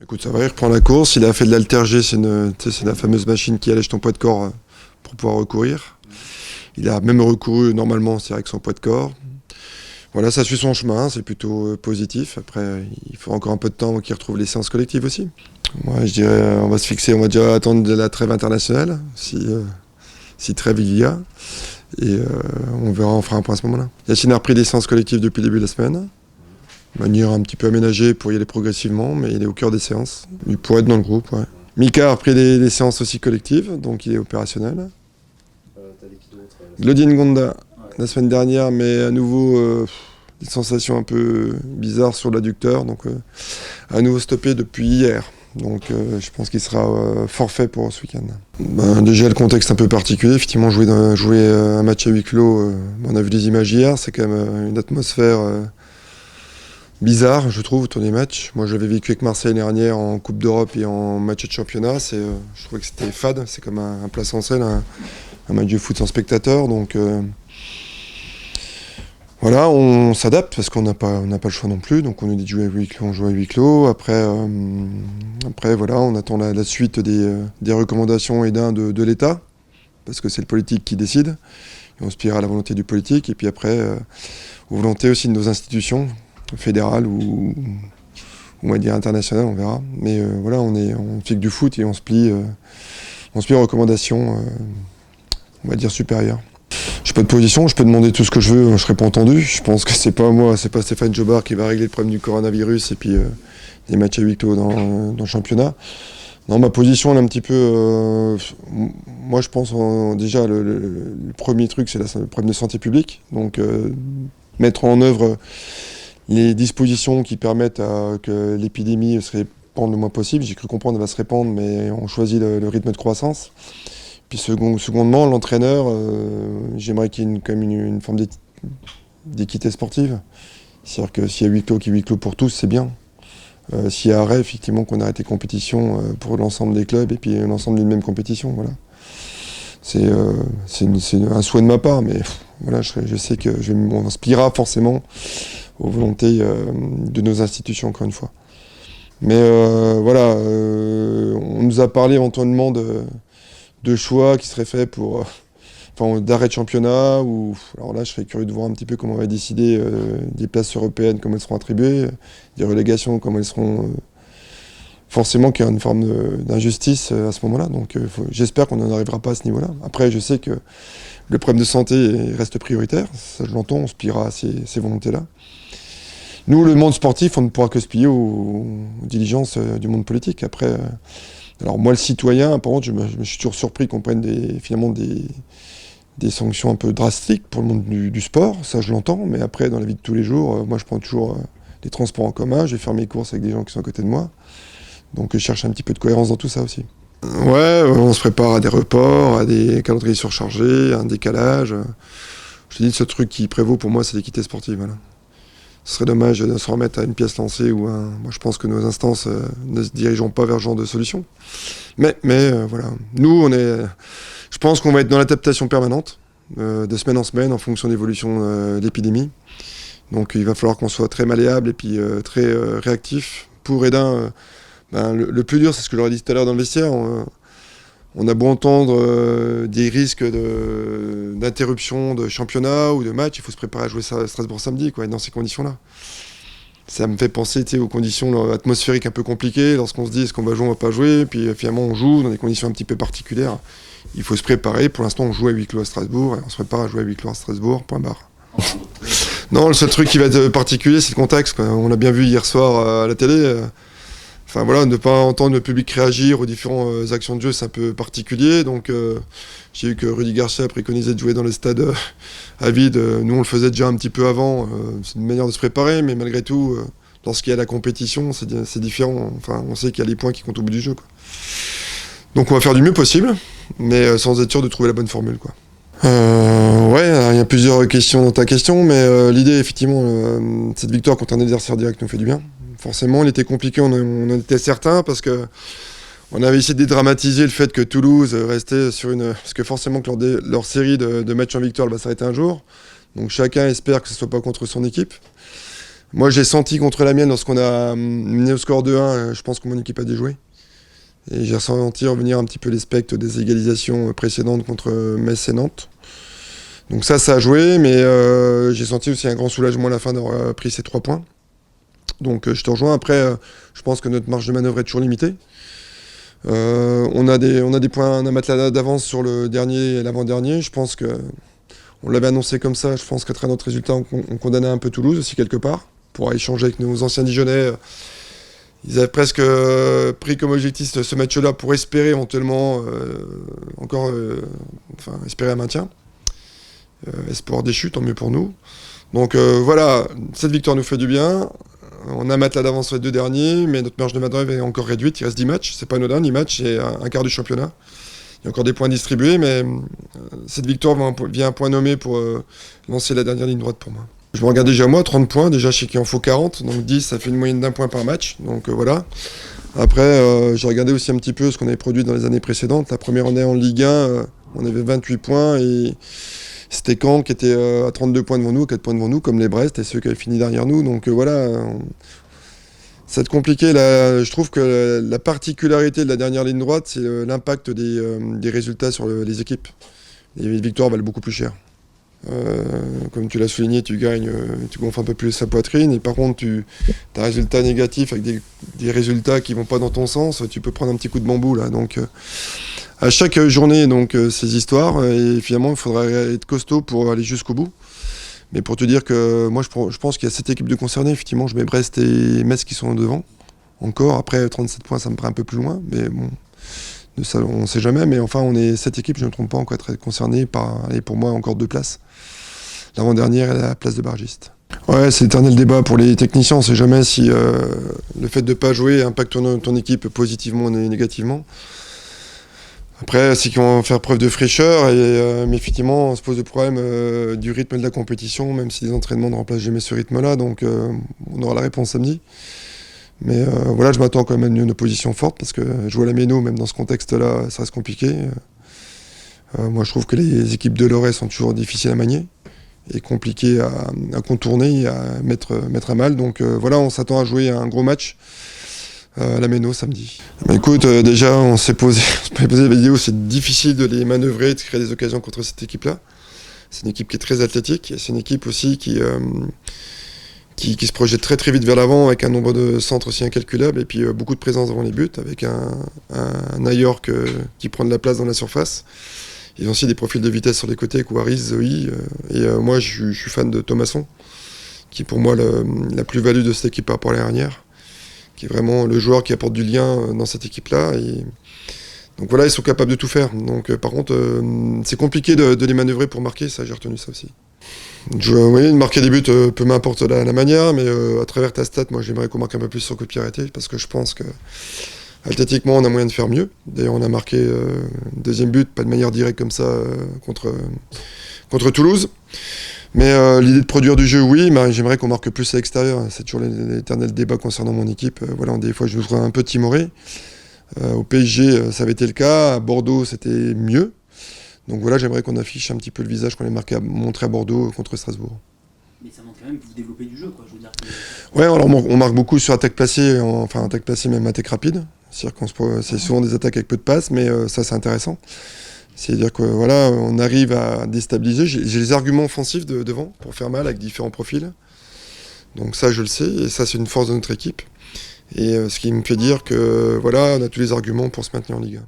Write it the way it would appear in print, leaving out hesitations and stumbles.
Écoute, ça va, il reprend la course. Il a fait de l'halter-G, c'est la fameuse machine qui allège ton poids de corps pour pouvoir recourir. Il a même recouru normalement, c'est avec son poids de corps. Voilà, ça suit son chemin, c'est plutôt positif. Après, il faut encore un peu de temps avant qu'il retrouve les séances collectives aussi. Moi, je dirais, on va se fixer, on va déjà attendre de la trêve internationale, si trêve il y a. Et on verra, on fera un point à ce moment-là. Yacine a repris des séances collectives depuis le début de la semaine. De manière un petit peu aménagée pour y aller progressivement, mais il est au cœur des séances. Il pourrait être dans le groupe, ouais. Mika a repris des séances aussi collectives, donc il est opérationnel. Glodine Gonda, la semaine dernière, mais à nouveau des sensations un peu bizarres sur l'adducteur, donc à nouveau stoppé depuis hier. Donc je pense qu'il sera forfait pour ce week-end. Déjà le contexte un peu particulier, effectivement jouer un match à huis clos, on a vu des images hier, c'est quand même une atmosphère bizarre, je trouve, autour des matchs. Moi, j'avais vécu avec Marseille l'année dernière en Coupe d'Europe et en match de championnat. Je trouvais que c'était fade. C'est comme un place en scène, un match de foot sans spectateurs. Donc voilà, on s'adapte parce qu'on n'a pas le choix non plus. Donc on nous dit de jouer à huis clos, on joue à huis clos. Après voilà, on attend la suite des recommandations et de l'État parce que c'est le politique qui décide. Et on se pliera à la volonté du politique et puis après aux volontés aussi de nos institutions fédérales ou on va dire internationales, on verra. Mais voilà, on fait que du foot et on se plie aux recommandations, on va dire supérieures. Je n'ai pas de position, je peux demander tout ce que je veux, je ne serai pas entendu. Je pense que c'est pas moi, c'est pas Stéphane Jobard qui va régler le problème du coronavirus et puis des matchs à huis clos dans le championnat. Non, ma position, elle est un petit peu. Moi, je pense déjà le premier truc, c'est le problème de santé publique. Donc, mettre en œuvre les dispositions qui permettent que l'épidémie se répande le moins possible. J'ai cru comprendre qu'elle va se répandre, mais on choisit le rythme de croissance. Puis secondement, l'entraîneur, j'aimerais qu'il y ait quand même une forme d'équité sportive. C'est-à-dire que s'il y a huis clos pour tous, c'est bien. S'il y a arrêt, effectivement, qu'on arrête les compétitions pour l'ensemble des clubs et puis l'ensemble d'une même compétition. Voilà. C'est un souhait de ma part, mais voilà, je sais qu'on se pliera forcément aux volontés de nos institutions, encore une fois. Mais voilà, on nous a parlé éventuellement de choix qui seraient faits pour d'arrêt de championnat. Alors là, je serais curieux de voir un petit peu comment on va décider des places européennes, comment elles seront attribuées, des relégations, comment elles seront. Forcément qu'il y a une forme d'injustice à ce moment-là. Donc j'espère qu'on n'en arrivera pas à ce niveau-là. Après, je sais que le problème de santé reste prioritaire. Ça, je l'entends, on se pliera à ces volontés-là. Nous, le monde sportif, on ne pourra que se plier aux diligences du monde politique. Après, alors moi, le citoyen, par contre, je me suis toujours surpris qu'on prenne finalement des sanctions un peu drastiques pour le monde du sport. Ça, je l'entends. Mais après, dans la vie de tous les jours, moi, je prends toujours les transports en commun. Je vais faire mes courses avec des gens qui sont à côté de moi. Donc, je cherche un petit peu de cohérence dans tout ça aussi. Ouais, on se prépare à des reports, à des calendriers surchargés, à un décalage. Je te dis, ce truc qui prévaut pour moi, c'est l'équité sportive. Voilà. Ce serait dommage de se remettre à une pièce lancée ou moi je pense que nos instances ne se dirigeront pas vers ce genre de solution. Mais voilà, nous je pense qu'on va être dans l'adaptation permanente, de semaine en semaine en fonction de l'évolution de l'épidémie. Donc il va falloir qu'on soit très malléable et puis très réactif pour aider. Le plus dur, c'est ce que je leur ai dit tout à l'heure dans le vestiaire. On a beau entendre des risques d'interruption de championnat ou de match, il faut se préparer à jouer ça à Strasbourg samedi, quoi, dans ces conditions-là. Ça me fait penser aux conditions atmosphériques un peu compliquées, lorsqu'on se dit est-ce qu'on va jouer, on va pas jouer, puis finalement on joue dans des conditions un petit peu particulières. Il faut se préparer. Pour l'instant, on joue à huis clos à Strasbourg et on se prépare à jouer à huis clos à Strasbourg, point barre. Non, le seul truc qui va être particulier, c'est le contexte, quoi. On l'a bien vu hier soir à la télé. Enfin voilà, ne pas entendre le public réagir aux différentes actions de jeu, c'est un peu particulier. Donc j'ai vu que Rudy Garcia préconisait de jouer dans les stades à vide. Nous on le faisait déjà un petit peu avant. C'est une manière de se préparer, mais malgré tout, lorsqu'il y a la compétition, c'est différent. Enfin, on sait qu'il y a les points qui comptent au bout du jeu, quoi. Donc on va faire du mieux possible, mais sans être sûr de trouver la bonne formule, quoi. Ouais, il y a plusieurs questions dans ta question, mais l'idée, effectivement, cette victoire contre un adversaire direct nous fait du bien. Forcément, il était compliqué, on en était certain, parce que on avait essayé de dédramatiser le fait que Toulouse restait sur parce que forcément que leur série de matchs en victoire va s'arrêter un jour. Donc chacun espère que ce ne soit pas contre son équipe. Moi, j'ai senti contre la mienne, lorsqu'on a mené au score 2-1, je pense que mon équipe a déjoué. Et j'ai ressenti revenir un petit peu les spectres des égalisations précédentes contre Metz et Nantes. Donc ça a joué, mais j'ai senti aussi un grand soulagement à la fin d'avoir pris ces 3 points. Donc je te rejoins. Après, je pense que notre marge de manœuvre est toujours limitée. On a des points, on a matelas d'avance sur le dernier et l'avant-dernier. Je pense que on l'avait annoncé comme ça. Je pense qu'à travers notre résultat, on condamnait un peu Toulouse aussi quelque part pour échanger avec nos anciens Dijonais. Ils avaient presque pris comme objectif ce match-là pour espérer éventuellement encore espérer un maintien. Espoir déchu, tant mieux pour nous. Donc voilà, cette victoire nous fait du bien. On a un matelas d'avance sur les 2 derniers, mais notre marge de manœuvre est encore réduite. Il reste 10 matchs. C'est pas anodin, 10 matchs et un quart du championnat. Il y a encore des points distribués, mais cette victoire vient un point nommé pour lancer la dernière ligne droite pour moi. Je me regarde déjà moi, 30 points, déjà je sais qu'il en faut 40, donc 10 ça fait une moyenne d'1 point par match, donc voilà. Après, j'ai regardé aussi un petit peu ce qu'on avait produit dans les années précédentes. La première année en Ligue 1, on avait 28 points et c'était Caen qui était à 32 points devant nous, 4 points devant nous, comme les Brest et ceux qui avaient fini derrière nous, donc voilà. Ça va être compliqué, là. Je trouve que la particularité de la dernière ligne droite, c'est l'impact des résultats sur les équipes. Les victoires valent beaucoup plus cher. Comme tu l'as souligné, tu gagnes, tu gonfles un peu plus sa poitrine, et par contre, tu as un résultat négatif avec des résultats qui vont pas dans ton sens, tu peux prendre un petit coup de bambou là. Donc, à chaque journée, donc, ces histoires, et finalement, il faudra être costaud pour aller jusqu'au bout. Mais pour te dire que moi, je pense qu'il y a 7 équipes de concernées. Effectivement, je mets Brest et Metz qui sont devant. Encore, après 37 points, ça me paraît un peu plus loin, mais bon. Ça, on ne sait jamais, mais enfin, on est 7 équipes, je ne me trompe pas, encore très concernées par, allez, pour moi, encore 2 places. L'avant-dernière est la place de barragiste. Ouais, c'est l'éternel débat pour les techniciens. On ne sait jamais si le fait de ne pas jouer impacte ton équipe positivement ou négativement. Après, c'est qu'ils vont faire preuve de fraîcheur, mais effectivement, on se pose le problème du rythme de la compétition, même si les entraînements ne remplacent jamais ce rythme-là, donc on aura la réponse samedi. Mais voilà, je m'attends quand même à une opposition forte, parce que jouer à la Méno, même dans ce contexte-là, ça reste compliqué. Moi, je trouve que les équipes de Lorraine sont toujours difficiles à manier et compliquées à contourner et à mettre à mal. Donc voilà, on s'attend à jouer un gros match à la Méno samedi. Mais écoute, déjà, on s'est posé la vidéo, c'est difficile de les manœuvrer, de créer des occasions contre cette équipe-là. C'est une équipe qui est très athlétique, et c'est une équipe aussi qui se projette très très vite vers l'avant, avec un nombre de centres aussi incalculable, et puis beaucoup de présence devant les buts, avec un New York qui prend de la place dans la surface. Ils ont aussi des profils de vitesse sur les côtés, avec Waris, Zoe, et moi je suis fan de Thomasson, qui est pour moi la plus-value de cette équipe par rapport à l'année dernière, qui est vraiment le joueur qui apporte du lien dans cette équipe-là. Donc voilà, ils sont capables de tout faire. Donc par contre, c'est compliqué de les manœuvrer pour marquer, ça j'ai retenu ça aussi. Oui, marquer des buts, peu m'importe la manière, mais à travers ta stat, moi j'aimerais qu'on marque un peu plus sur coup de pied arrêté, parce que je pense que athlétiquement on a moyen de faire mieux. D'ailleurs on a marqué deuxième but, pas de manière directe comme ça, contre Toulouse. Mais l'idée de produire du jeu, oui, mais j'aimerais qu'on marque plus à l'extérieur. C'est toujours l'éternel débat concernant mon équipe. Voilà, des fois je me trouve un peu timoré. Au PSG, ça avait été le cas. À Bordeaux, c'était mieux. Donc voilà, j'aimerais qu'on affiche un petit peu le visage qu'on a montré à Bordeaux contre Strasbourg. Mais ça montre quand même que vous développez du jeu, quoi. Je veux dire Ouais, alors on marque beaucoup sur attaque placée, enfin attaque placée même attaque rapide. C'est-à-dire c'est souvent des attaques avec peu de passes, mais ça c'est intéressant. C'est-à-dire que voilà, on arrive à déstabiliser. J'ai les arguments offensifs devant pour faire mal avec différents profils. Donc ça je le sais, et ça c'est une force de notre équipe. Et ce qui me fait dire que voilà, on a tous les arguments pour se maintenir en Ligue 1.